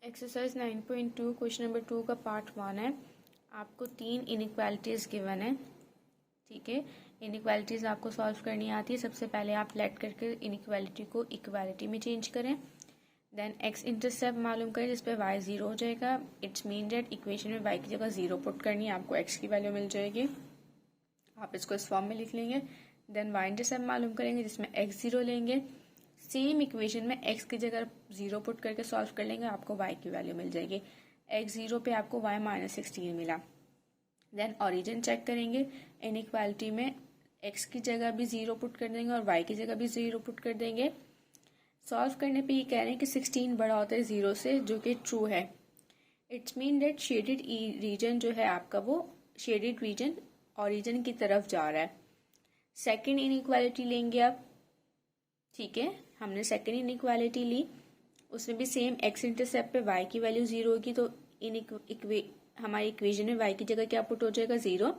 Exercise 9.2 question number 2 का part 1 है। आपको 3 इनइक्वालिटीज़ गिवन है। ठीक है, इनइक्वालिटीज़ आपको सॉल्व करनी आती है। सबसे पहले आप लेट करके इनइक्वालिटी को इक्वालिटी में चेंज करें। देन एक्स इंटरसेप्ट मालूम करें जिस पे वाई 0 हो जाएगा। इट्स मीन डेट इक्वेशन में वाई की जगह 0 पुट करनी है, आपको एक्स की वैल्यू मिल जाएगी। आप इसको इस फॉर्म में लिख लेंगे। देन वाई इंटरसेप्ट मालूम करेंगे जिसमें एक्स 0 लेंगे। सेम इक्वेशन में x की जगह 0 पुट करके सॉल्व कर लेंगे, आपको y की वैल्यू मिल जाएगी। x 0 पे आपको y -16 मिला। देन ओरिजिन चेक करेंगे। इनइक्वालिटी में x की जगह भी 0 पुट कर देंगे और y की जगह भी 0 पुट कर देंगे। सॉल्व करने पे ये कह रहे हैं कि 16 बड़ा होता है 0 से, जो कि ट्रू है। It's mean that shaded region जो है आपका, वो शेडेड रीजन ओरिजिन की तरफ जा रहा है। सेकेंड इनइक्वालिटी लेंगे आप। ठीक है, हमने सेकेंड इनइक्वालिटी ली, उसमें भी सेम एक्स इंटरसेप्ट पे y की वैल्यू 0 होगी, तो हमारी इक्वेशन में y की जगह क्या पुट हो जाएगा 0,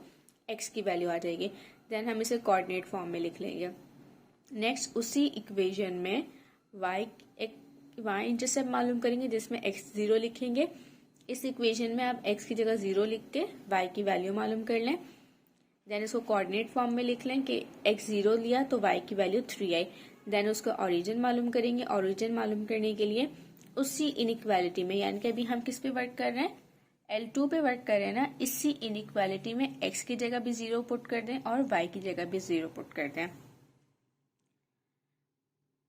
x की वैल्यू आ जाएगी। देन हम इसे कोऑर्डिनेट फॉर्म में लिख लेंगे। नेक्स्ट उसी इक्वेशन में y इंटरसेप्ट मालूम करेंगे जिसमें x 0 लिखेंगे। इस इक्वेशन में आप x की जगह 0 लिख के y की वैल्यू मालूम कर लें। देन इसको कोऑर्डिनेट फॉर्म में लिख लें कि x 0 लिया तो y की वैल्यू 3 आई। देन उसका ओरिजिन मालूम करेंगे। ओरिजिन मालूम करने के लिए उसी इनइक्वालिटी में, यानी कि अभी हम किस पे वर्क कर रहे हैं, L2 पे वर्क कर रहे हैं ना, इसी इनइक्वालिटी में x की जगह भी 0 पुट कर दें और y की जगह भी 0 पुट कर दें।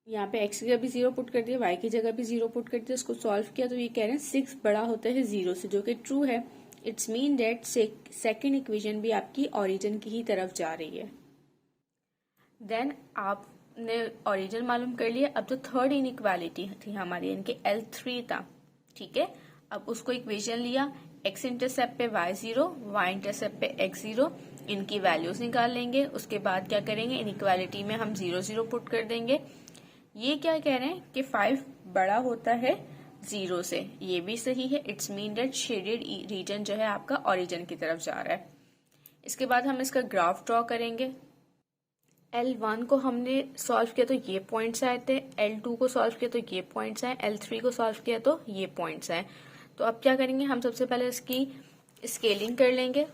यहाँ पे x की जगह भी 0 पुट कर दिया, y की जगह भी 0 पुट कर दिया। उसको सॉल्व किया तो ये कह रहे हैं 6 बड़ा होता है 0 से, जो कि ट्रू है। It's mean that second equation भी आपकी ओरिजिन की ही तरफ जा रही है। देन आपने ओरिजिन मालूम कर लिया। अब जो थर्ड इनइक्वालिटी थी हमारी, यानी कि L3 था। ठीक है, अब उसको इक्वेशन लिया, x इंटरसेप्ट पे y 0, y इंटरसेप्ट पे x 0, इनकी वैल्यूज निकाल लेंगे। उसके बाद क्या करेंगे, इनइक्वालिटी में हम 0 0 पुट कर देंगे। ये क्या कह रहे हैं कि 5 बड़ा होता है 0 से, ये भी सही है। It's mean that shaded region जो है आपका ओरिजिन की तरफ जा रहा है। इसके बाद हम इसका ग्राफ ड्रॉ करेंगे। L1 को हमने सॉल्व किया तो ये पॉइंट्स आए थे, L2 को सॉल्व किया तो ये पॉइंट्स आए, L3 को सॉल्व किया तो ये पॉइंट्स आए। तो अब क्या करेंगे, हम सबसे पहले इसकी स्केलिंग कर लेंगे।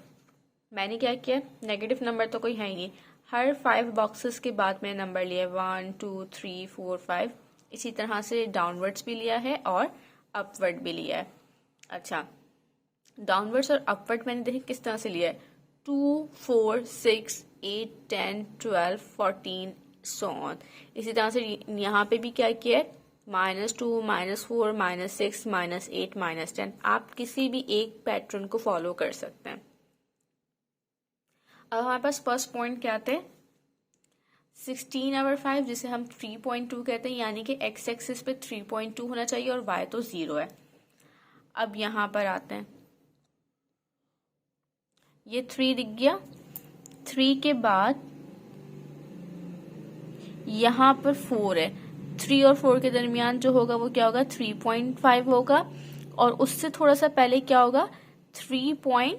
मैंने क्या किया, नेगेटिव नंबर तो कोई है ही नहीं, हर 5 बॉक्सेस के बाद मैंने नंबर लिया 1 2 3 4 5। इसी तरह से डाउनवर्ड्स भी लिया है और अपवर्ड भी लिया है। अच्छा, डाउनवर्ड्स और अपवर्ड मैंने देखिए किस तरह से लिया है, 2 4 6 8 10 12 14 सो ऑन। इसी तरह से यहाँ पे भी क्या किया है, -2 -4 -6 -8 -10। आप किसी भी एक पैटर्न को फॉलो कर सकते हैं। अब हमारे पास फर्स्ट पॉइंट क्या थे, 16/5, जिसे हम 3.2 कहते हैं, यानी कि x एक्सिस पे 3.2 होना चाहिए और y तो 0 है। अब यहाँ पर आते हैं, ये 3 दिख गया। 3 के बाद यहाँ पर 4 है, 3 और 4 के दरमियान जो होगा वो क्या होगा, 3.5 होगा। और उससे थोड़ा सा पहले क्या होगा, 3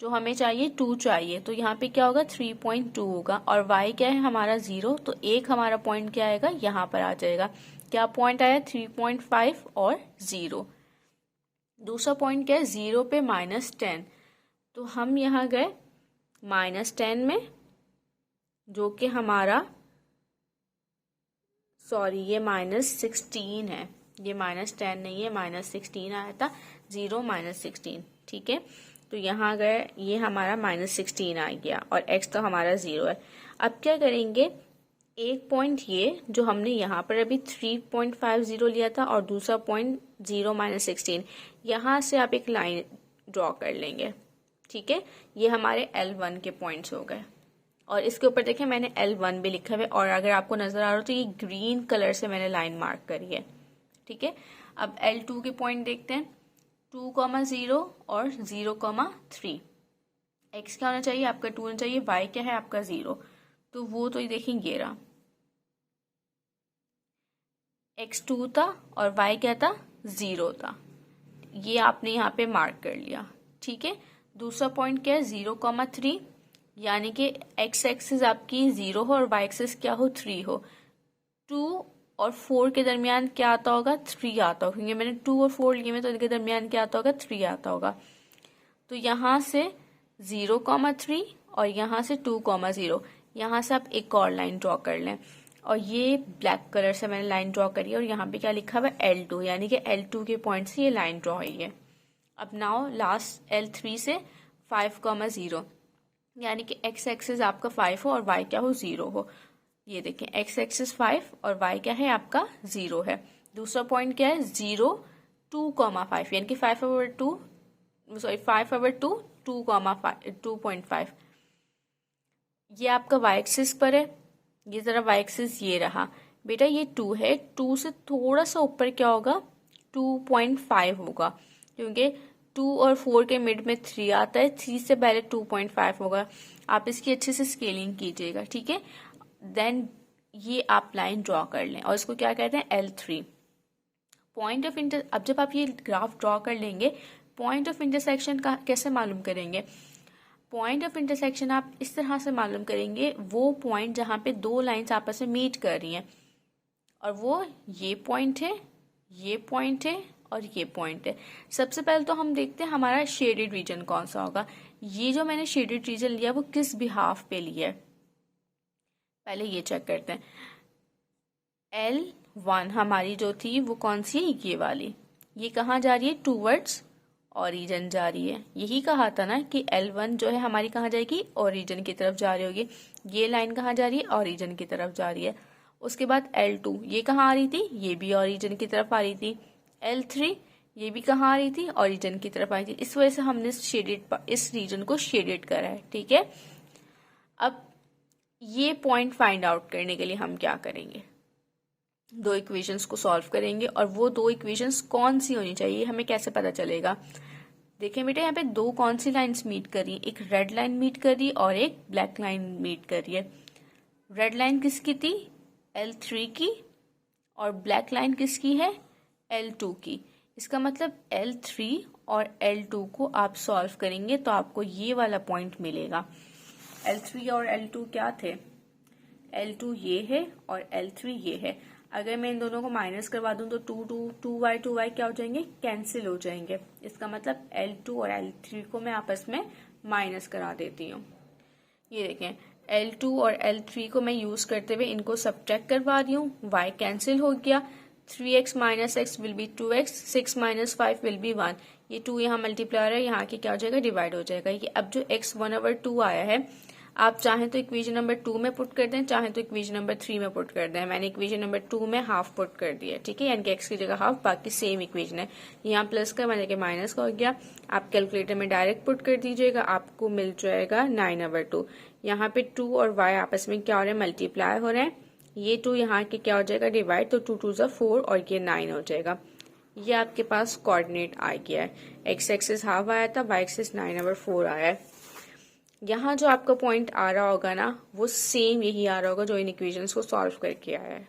जो हमें चाहिए 2 चाहिए, तो यहाँ पे क्या होगा 3.2 होगा। और y क्या है हमारा 0, तो एक हमारा पॉइंट क्या आएगा, यहाँ पर आ जाएगा। क्या पॉइंट आया, 3.5 और 0। दूसरा पॉइंट क्या है, 0 पे -10, तो हम यहाँ गए -10 में, जो कि हमारा ये -16 है, ये -10 नहीं है, -16 आया था, 0 -16। ठीक है, तो यहाँ गए, ये हमारा -16 आ गया और x तो हमारा 0 है। अब क्या करेंगे, एक पॉइंट ये जो हमने यहाँ पर अभी 3.50 लिया था और दूसरा पॉइंट 0 -16, यहाँ से आप एक लाइन ड्रॉ कर लेंगे। ठीक है, ये हमारे L1 के पॉइंट्स हो गए। और इसके ऊपर देखें मैंने L1 भी लिखा हुआ है, और अगर आपको नजर आ रहा हो तो ये ग्रीन कलर से मैंने लाइन मार्क करी है। ठीक है, अब L2 के पॉइंट देखते हैं, 2,0 और 0,3। x क्या होना चाहिए आपका 2 होना चाहिए, y क्या है आपका 0, तो वो तो ये देखेंगे ये रहा, x 2 था और y क्या था 0 था, ये आपने यहाँ पे मार्क कर लिया। ठीक है, दूसरा पॉइंट क्या है 0,3, यानी कि x एक्सिस आपकी 0 हो और y एक्सिस क्या हो 3 हो। 2 और 4 के दरमियान क्या आता होगा, 3 आता होगा, क्योंकि मैंने 2 और 4 लिए में, तो इनके दरमियान क्या आता होगा, 3 आता होगा। तो यहाँ से 0,3 और यहाँ से 2,0, यहाँ से आप एक और लाइन ड्रॉ कर लें, और ये ब्लैक कलर से मैंने लाइन ड्रॉ करी, और यहाँ पे क्या लिखा हुआ है, L2, यानी कि L2 के पॉइंट से ये लाइन ड्रॉ हुई है। अब नाउ लास्ट L3 से 5,0, यानी कि x एक्सिस आपका 5 हो और y क्या हो, 0 हो। ये देखें, x एक्सिस 5 और y क्या है आपका, 0 है। दूसरा पॉइंट क्या है, 0, 2,5, यानी कि 5/2, 5/2, 2,5, ये आपका y एक्सिस पर है। ये जरा y एक्सिस ये रहा बेटा, ये 2 है, 2 से थोड़ा सा ऊपर क्या होगा, 2.5 होगा, क्योंकि 2 और 4 के मिड में 3 आता है, 3 से पहले 2.5 होगा। आप इसकी अच्छे से स्केलिंग कीजिएगा, ठीक है। देन ये आप लाइन ड्रॉ कर लें, और इसको क्या कहते हैं, L3 पॉइंट ऑफ इंटर। अब जब आप ये ग्राफ ड्रॉ कर लेंगे, पॉइंट ऑफ इंटरसेक्शन का कैसे मालूम करेंगे, पॉइंट ऑफ इंटरसेक्शन आप इस तरह से मालूम करेंगे, वो पॉइंट जहां पे दो लाइंस आपस में मीट कर रही हैं, और वो ये पॉइंट है, ये पॉइंट है और ये पॉइंट है। सबसे पहले तो हम देखते हैं हमारा शेडेड रीजन कौन सा होगा। ये जो मैंने शेडेड रीजन लिया वो किस बिहाफ पे लिया है, पहले ये चेक करते हैं। L1 हमारी जो थी वो कौन सी है, ये वाली, ये कहाँ जा रही है, टूवर्ड्स ओरिजिन जा रही है। यही कहा था ना कि L1 जो है हमारी कहाँ जाएगी, ओरिजिन की तरफ जा रही होगी। ये लाइन कहाँ जा रही है, ओरिजिन की तरफ जा रही है। उसके बाद L2 ये कहाँ आ रही थी, ये भी ओरिजिन की तरफ आ रही थी। L3 ये भी कहाँ आ रही थी, ओरिजिन की तरफ आ रही थी। इस वजह से हमने इस रीजन को शेडेड करा है, ठीक है। अब ये पॉइंट फाइंड आउट करने के लिए हम क्या करेंगे, दो इक्वेशंस को सॉल्व करेंगे, और वो दो इक्वेशंस कौन सी होनी चाहिए हमें कैसे पता चलेगा। देखें बेटा, यहाँ पे दो कौन सी लाइंस मीट कर रही है, एक रेड लाइन मीट कर रही है और एक ब्लैक लाइन मीट कर रही है। रेड लाइन किसकी थी, L3 की, और ब्लैक लाइन किसकी है, L2 की। इसका मतलब L3 और L2 को आप सॉल्व करेंगे तो आपको ये वाला पॉइंट मिलेगा। L3 और L2 क्या थे, L2 ये है और L3 ये है। अगर मैं इन दोनों को माइनस करवा दूं तो 2y क्या हो जाएंगे, कैंसिल हो जाएंगे। इसका मतलब L2 और L3 को मैं आपस में माइनस करा देती हूँ। ये देखें, L2 और L3 को मैं यूज करते हुए इनको सब्ट्रैक्ट करवा रही हूँ, y कैंसिल हो गया। 3x minus x will be 2x, 6 minus 5 will be 1। ये 2 यहाँ मल्टीप्लायर है, यहाँ की क्या हो जाएगा, डिवाइड हो जाएगा। ये अब जो x 1/2 आया है, आप चाहें तो इक्वेशन नंबर 2 में पुट कर दें, चाहें तो इक्वेशन नंबर 3 में पुट कर दें। मैंने इक्वेशन नंबर 2 में हाफ पुट कर दिया, ठीक है, यानी कि x की जगह हाफ, बाकी सेम इक्वेशन है। यहाँ प्लस का मैंने कि माइनस का हो गया। आप कैलकुलेटर में डायरेक्ट पुट कर दीजिएगा, आपको मिल जाएगा 9/2। यहाँ पे 2 और y आपस में क्या हो रहे हैं, मल्टीप्लाई हो रहे हैं। ये 2 यहाँ के क्या हो जाएगा, डिवाइड, तो 2 2 4 और ये 9 हो जाएगा। ये आपके पास कोऑर्डिनेट आ गया है। x एक्सिस हाफ आया था, y एक्सिस 9/4 आया है। यहाँ जो आपका पॉइंट आ रहा होगा ना, वो सेम यही आ रहा होगा जो इन इक्वेशंस को सॉल्व करके आया है।